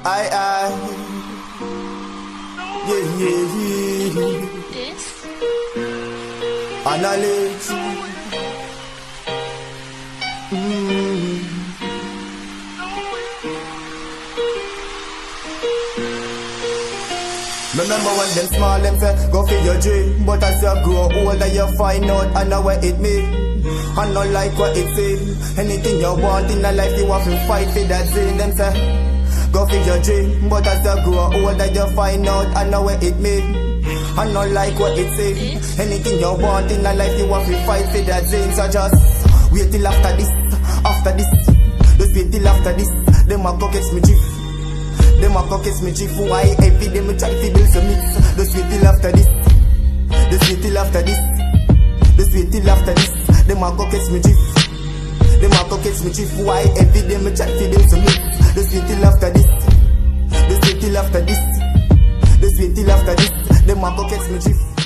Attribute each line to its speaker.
Speaker 1: I. Yeah.
Speaker 2: This
Speaker 1: Analyze. Remember when them small them say go for your dream, but as you grow older you find out I know what it mean. I not like what it feel. Anything you want in a life you have to fight for that thing. Them say go for your dream, but as you grow older you find out I know what it mean. I not like what it feel. Anything you want in a life you have to fight for that thing. So just wait till after this, just wait till after this. Them a go catch me drift. Them a go catch me drift. Why every day me try to build some mix. Just wait till after this. Just wait till after this. Just wait till after this. Them a go catch me drift. Them a go catch me drift. Why every day me try to build some mix. Just wait till after this. Just wait till after this. Just wait till after this. Them a go catch me drift.